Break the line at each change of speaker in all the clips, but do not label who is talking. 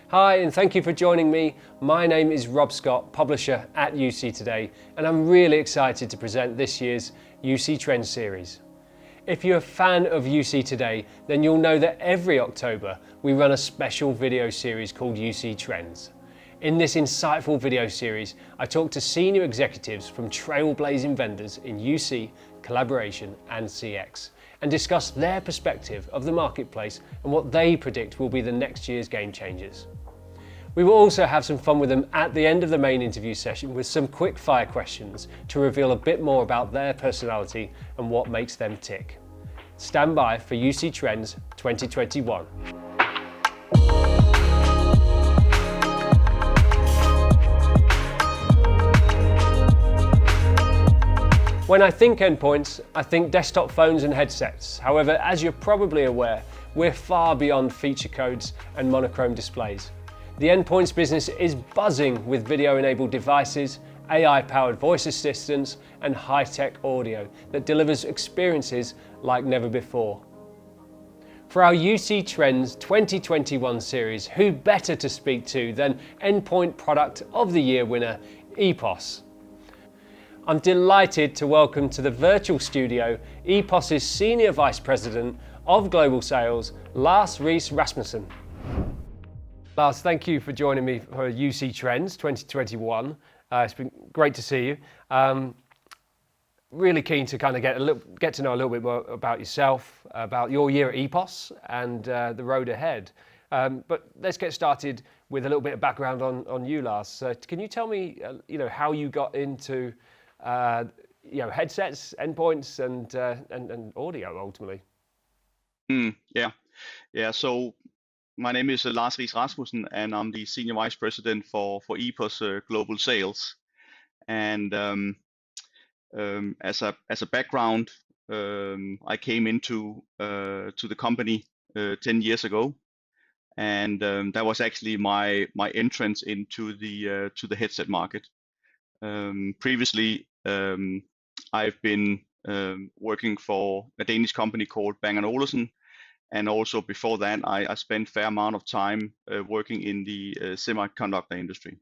Hi, and thank you for joining me. My name is Rob Scott, publisher at UC Today, and I'm really excited to present this year's UC Trends series. If you're a fan of UC Today, then you'll know that every October we run a special video series called UC Trends. In this insightful video series, I talk to senior executives from trailblazing vendors in UC, collaboration and CX, and discuss their perspective of the marketplace and what they predict will be the next year's game changers. We will also have some fun with them at the end of the main interview session with some quick fire questions to reveal a bit more about their personality and what makes them tick. Stand by for UC Trends 2021. When I think endpoints, I think desktop phones and headsets. However, as you're probably aware, we're far beyond feature codes and monochrome displays. The endpoints business is buzzing with video-enabled devices, AI-powered voice assistants, and high-tech audio that delivers experiences like never before. For our UC Trends 2021 series, who better to speak to than Endpoint Product of the Year winner, EPOS? I'm delighted to welcome to the virtual studio EPOS's Senior Vice President of Global Sales, Lars Riis Rasmussen. Lars, thank you for joining me for UC Trends 2021. It's been great to see you. Really keen to kind of get to know a little bit more about yourself, about your year at EPOS and the road ahead. But let's get started with a little bit of background on you, Lars. Can you tell me, how you got into headsets, endpoints, and audio ultimately?
Yeah. So my name is Lars Riis Rasmussen, and I'm the Senior Vice President for EPOS Global Sales. And as a background, I came into to the company 10 years ago, and that was actually my entrance into the headset market. Previously, I've been working for a Danish company called Bang & Olufsen, and also before that, I spent a fair amount of time working in the semiconductor industry.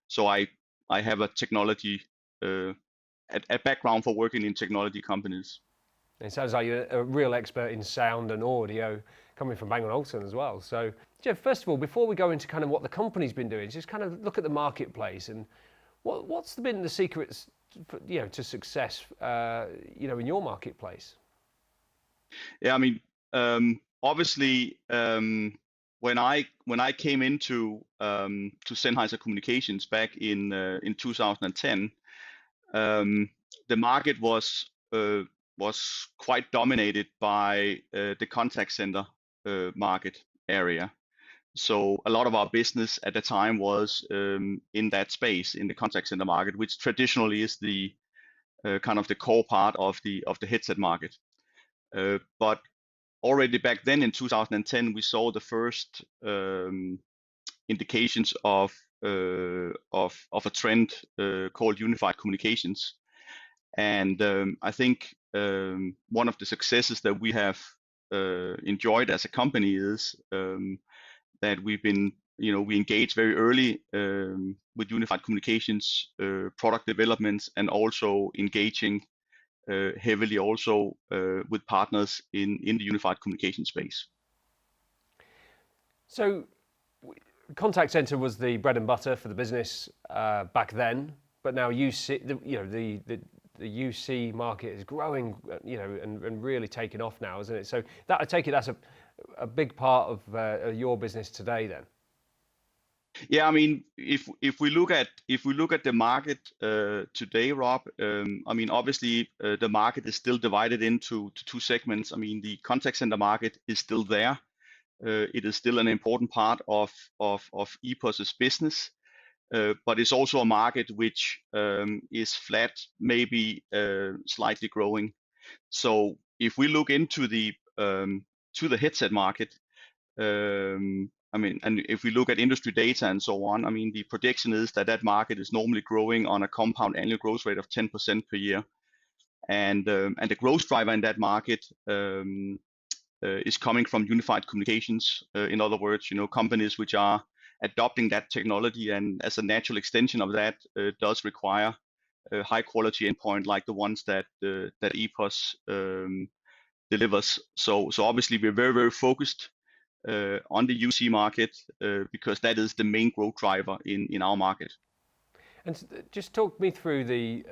So I have a technology, a background for working in technology companies.
It sounds like you're a real expert in sound and audio, coming from Bang & Olufsen as well. So, Jeff, first of all, before we go into kind of what the company's been doing, just kind of look at the marketplace and what's been the secrets, to success, in your marketplace?
Yeah, I mean, obviously, when I came into to Sennheiser Communications back in 2010, the market was quite dominated by the contact center market area. So a lot of our business at the time was in that space, in the contact center market, which traditionally is the kind of the core part of the headset market. But already back then in 2010, we saw the first indications of a trend called unified communications. And I think one of the successes that we have enjoyed as a company is that we've been, we engaged very early with unified communications, product developments, and also engaging heavily also with partners in the unified communication space.
So, contact center was the bread and butter for the business back then, but now UC, the UC market is growing, and really taking off now, isn't it? So that, I take it, that's a big part of your business today, then.
Yeah, I mean, if we look at the market today, Rob, I mean, obviously the market is still divided into two segments. I mean, the contact center market is still there. It is still an important part of EPOS's business, but it's also a market which is flat, maybe slightly growing. So if we look into the headset market, I mean, and if we look at industry data and so on, I mean, the prediction is that market is normally growing on a compound annual growth rate of 10% per year, and the growth driver in that market is coming from unified communications. In other words, companies which are adopting that technology, and as a natural extension of that, does require a high quality endpoint like the ones that EPOS delivers. So obviously we're very focused on the UC market because that is the main growth driver in our market.
And just talk me through the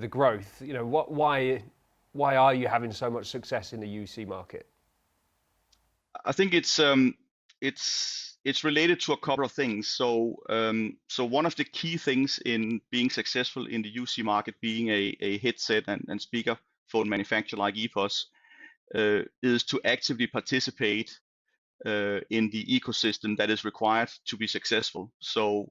growth. Why are you having so much success in the UC market?
I think it's related to a couple of things. So one of the key things in being successful in the UC market, being a headset and speaker phone manufacturer like EPOS, is to actively participate in the ecosystem that is required to be successful. So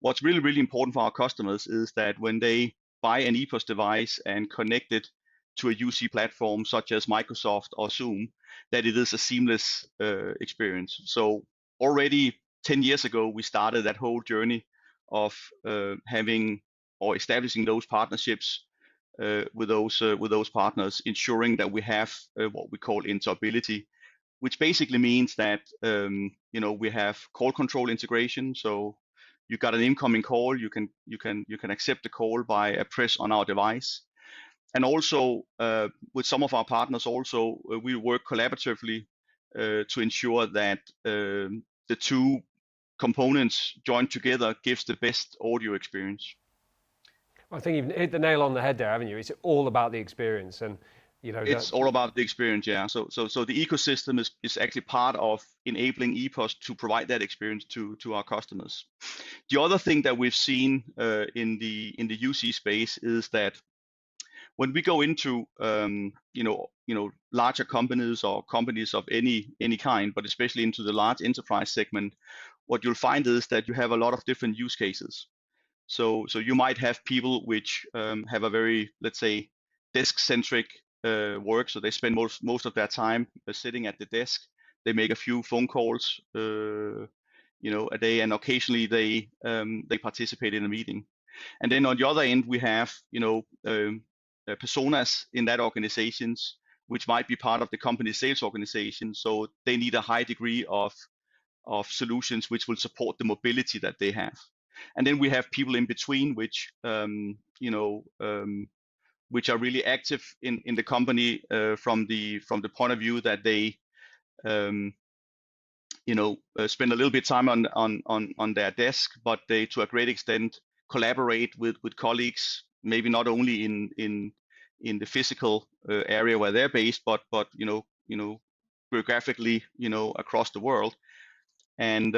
what's really important for our customers is that when they buy an EPOS device and connect it to a UC platform such as Microsoft or Zoom, that it is a seamless experience. So already 10 years ago, we started that whole journey of having or establishing those partnerships with those partners, ensuring that we have what we call interoperability, which basically means that we have call control integration. So you got an incoming call, you can accept the call by a press on our device. And also with some of our partners, we work collaboratively to ensure that the two components joined together gives the best audio experience.
I think you've hit the nail on the head there, haven't you? It's all about the experience, and
it's all about the experience, yeah. So the ecosystem is actually part of enabling EPOS to provide that experience to our customers. The other thing that we've seen in the UC space is that when we go into larger companies or companies of any kind, but especially into the large enterprise segment, what you'll find is that you have a lot of different use cases. So you might have people which have a very, let's say, desk-centric work. So they spend most of their time sitting at the desk. They make a few phone calls, a day, and occasionally they participate in a meeting. And then on the other end, we have personas in that organizations, which might be part of the company sales organization. So they need a high degree of solutions which will support the mobility that they have. And then we have people in between, which which are really active in the company from the point of view that they spend a little bit time on their desk, but they to a great extent collaborate with colleagues, maybe not only in the physical area where they're based, but geographically across the world. And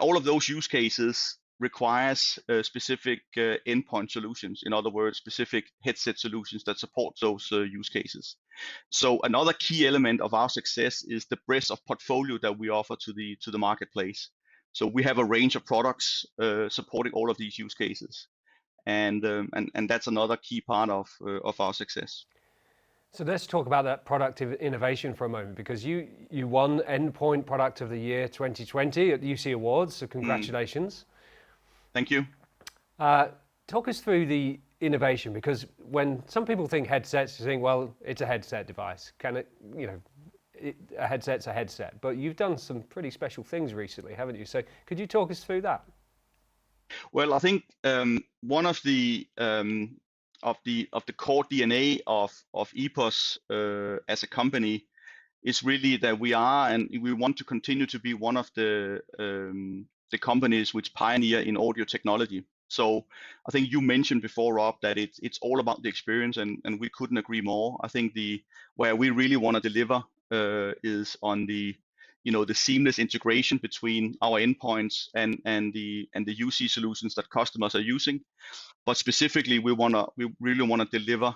all of those use cases requires specific endpoint solutions. In other words, specific headset solutions that support those use cases. So another key element of our success is the breadth of portfolio that we offer to the marketplace. So we have a range of products supporting all of these use cases, and that's another key part of our success.
So let's talk about that product innovation for a moment, because you won Endpoint Product of the Year 2020 at the UC Awards, so congratulations.
Thank you.
Talk us through the innovation, because when some people think headsets, you think, well, it's a headset device. A headset's a headset, but you've done some pretty special things recently, haven't you? So could you talk us through that?
Well, I think one of the core DNA of EPOS as a company is really that we are, and we want to continue to be, one of the companies which pioneer in audio technology. So I think you mentioned before, Rob, that it's all about the experience, and we couldn't agree more. I think where we really want to deliver is on the seamless integration between our endpoints and the UC solutions that customers are using. But specifically, we really want to deliver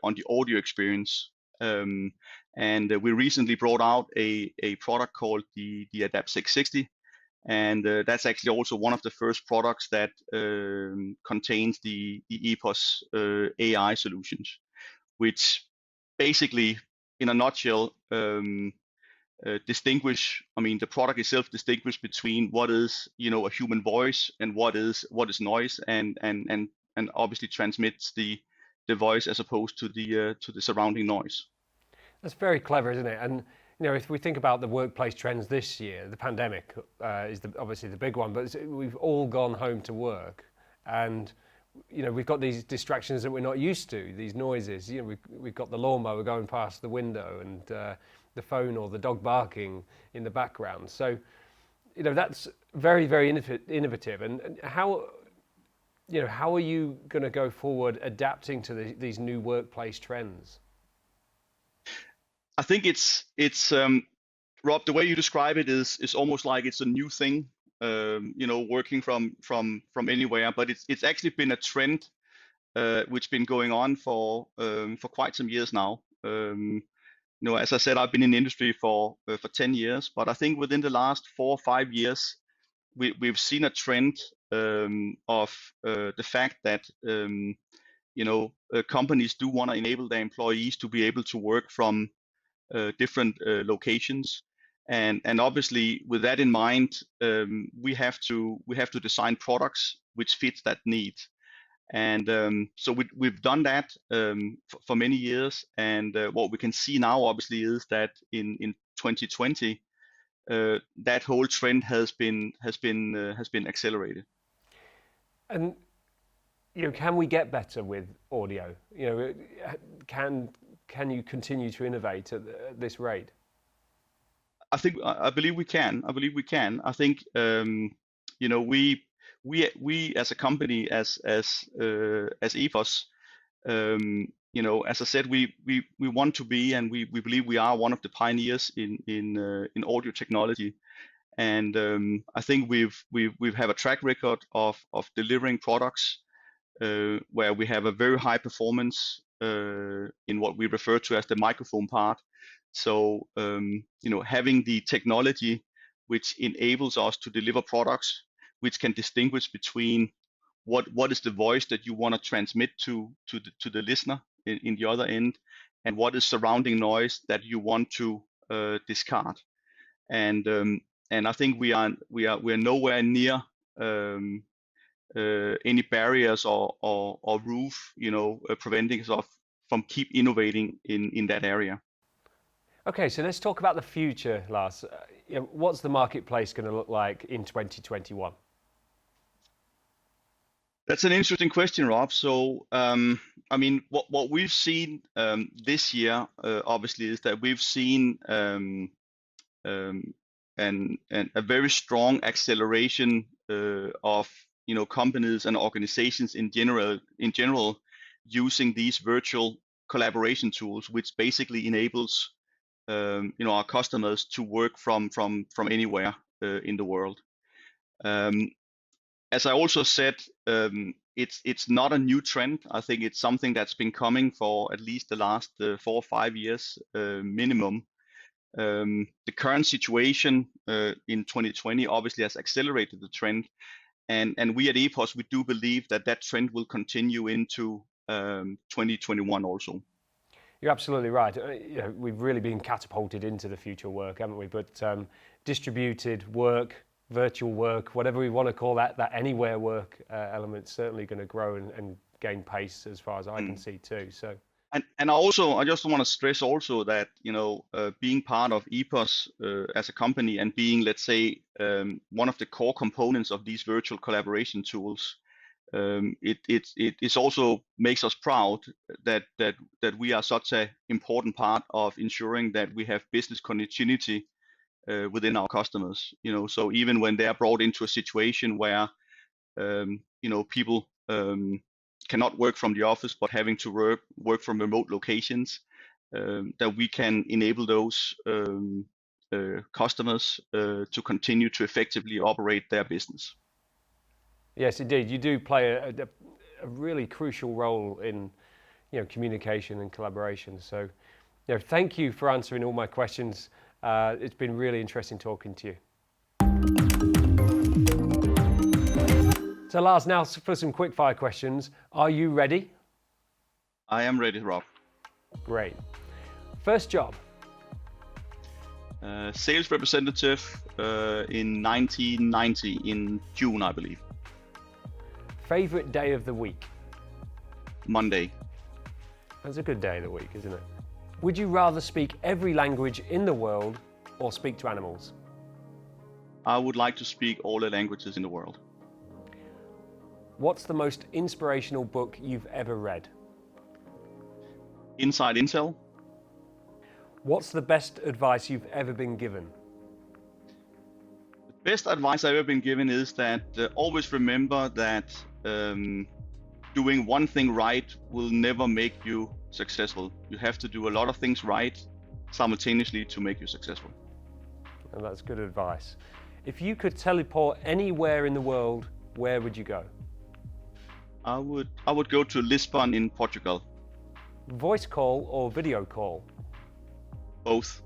on the audio experience. And we recently brought out a product called the Adapt 660. And that's actually also one of the first products that contains the EPOS AI solutions, which basically, in a nutshell, distinguish. I mean, the product itself distinguish between what is a human voice and what is noise, and obviously transmits the voice as opposed to the surrounding noise.
That's very clever, isn't it? And if we think about the workplace trends this year, the pandemic is obviously the big one, but we've all gone home to work, and we've got these distractions that we're not used to, these noises. We've got the lawnmower going past the window, and the phone or the dog barking in the background. So, that's very, very innovative. And how are you going to go forward adapting to these new workplace trends?
I think it's Rob, the way you describe it is almost like it's a new thing, working from anywhere. But it's actually been a trend which been going on for quite some years now. As I said, I've been in the industry for 10 years, but I think within the last 4 or 5 years, we've seen a trend of the fact that companies do want to enable their employees to be able to work from different locations, and obviously with that in mind, we have to design products which fits that need. And so we've done that for many years, and what we can see now obviously is that in 2020 that whole trend has been accelerated.
And can we get better with audio? Can you continue to innovate at this rate?
I believe we can. I think we as a company, as EPOS, as I said, we want to be, and we believe we are one of the pioneers in audio technology. And I think we've have a track record of delivering products where we have a very high performance in what we refer to as the microphone part. So having the technology which enables us to deliver products which can distinguish between what is the voice that you want to transmit to the listener in the other end, and what is surrounding noise that you want to discard. And I think we're nowhere near any barriers or roof, preventing us from keep innovating in that area.
Okay, so let's talk about the future, Lars. What's the marketplace going to look like in 2021?
That's an interesting question, Rob. So, what we've seen this year, obviously, is that we've seen a very strong acceleration of companies and organizations in general using these virtual collaboration tools, which basically enables our customers to work from anywhere in the world. As I also said, it's not a new trend. I think it's something that's been coming for at least the last 4 or 5 years minimum. The current situation in 2020 obviously has accelerated the trend, and we at EPOS, we do believe that trend will continue into 2021 also.
You're absolutely right. We've really been catapulted into the future work, haven't we? But distributed work, virtual work, whatever we want to call that anywhere work element's certainly going to grow and gain pace as far as I can see too. So.
And I just want to stress also that being part of EPOS as a company, and being, let's say, one of the core components of these virtual collaboration tools, it also makes us proud that we are such an important part of ensuring that we have business continuity within our customers. So even when they are brought into a situation where people cannot work from the office but having to work from remote locations, that we can enable those customers to continue to effectively operate their business.
Yes, indeed. You do play a really crucial role in communication and collaboration. So thank you for answering all my questions. It's been really interesting talking to you. So Lars, now for some quick fire questions. Are you ready?
I am ready, Rob.
Great. First job?
Sales representative in 1990, in June, I believe.
Favorite day of the week?
Monday.
That's a good day of the week, isn't it? Would you rather speak every language in the world or speak to animals?
I would like to speak all the languages in the world.
What's the most inspirational book you've ever read?
Inside Intel.
What's the best advice you've ever been given?
The best advice I've ever been given is that always remember that doing one thing right will never make you successful. You have to do a lot of things right simultaneously to make you successful.
And that's good advice. If you could teleport anywhere in the world, where would you go?
I would go to Lisbon in Portugal.
Voice call or video call?
Both.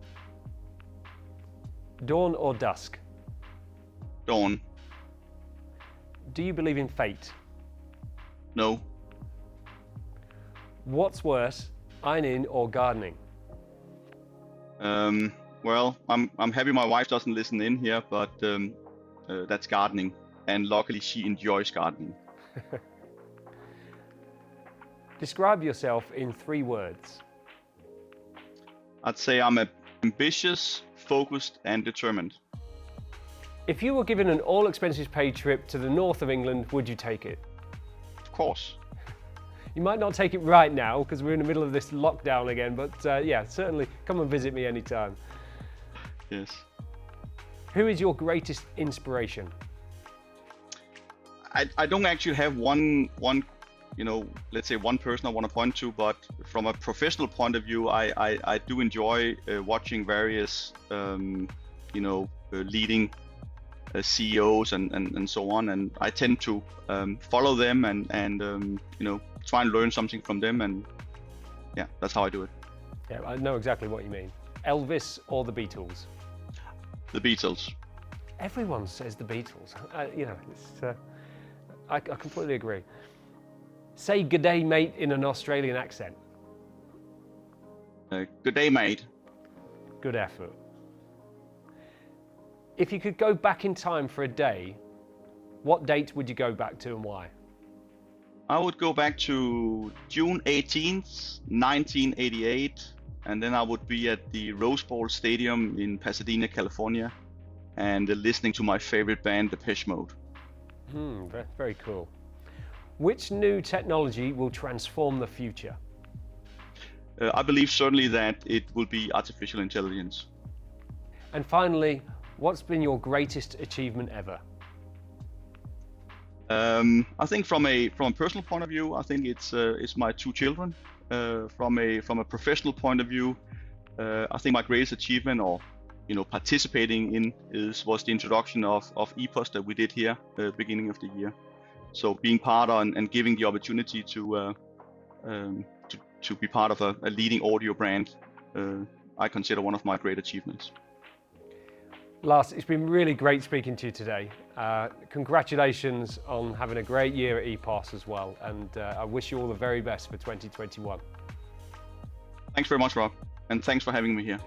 Dawn or dusk?
Dawn.
Do you believe in fate?
No.
What's worse, ironing or gardening?
Well, I'm happy my wife doesn't listen in here, but that's gardening, and luckily she enjoys gardening.
Describe yourself in 3 words.
I'd say I'm ambitious, focused, and determined.
If you were given an all expenses paid trip to the north of England, would you take it?
Of course.
You might not take it right now because we're in the middle of this lockdown again, but yeah, certainly come and visit me anytime.
Yes.
Who is your greatest inspiration?
I don't actually have one, let's say one person I want to point to, but from a professional point of view, I do enjoy watching various, leading CEOs and so on, and I tend to follow them and try and learn something from them, and yeah, that's how I do it.
Yeah, I know exactly what you mean. Elvis or the Beatles?
The Beatles.
Everyone says the Beatles. I completely agree. Say "good day, mate" in an Australian accent.
Good day, mate.
Good effort. If you could go back in time for a day, what date would you go back to and why?
I would go back to June 18th, 1988, and then I would be at the Rose Bowl Stadium in Pasadena, California, and listening to my favorite band, EPOS Mode.
Very cool. Which new technology will transform the future?
I believe certainly that it will be artificial intelligence.
And finally, what's been your greatest achievement ever?
I think from a personal point of view, I think it's my 2 children. From a professional point of view, I think my greatest achievement, or participating in, was the introduction of EPOS that we did here beginning of the year. So being part of and giving the opportunity to be part of a leading audio brand, I consider one of my great achievements.
Lars, it's been really great speaking to you today. Congratulations on having a great year at EPOS as well, and I wish you all the very best for 2021.
Thanks very much, Rob, and thanks for having me here.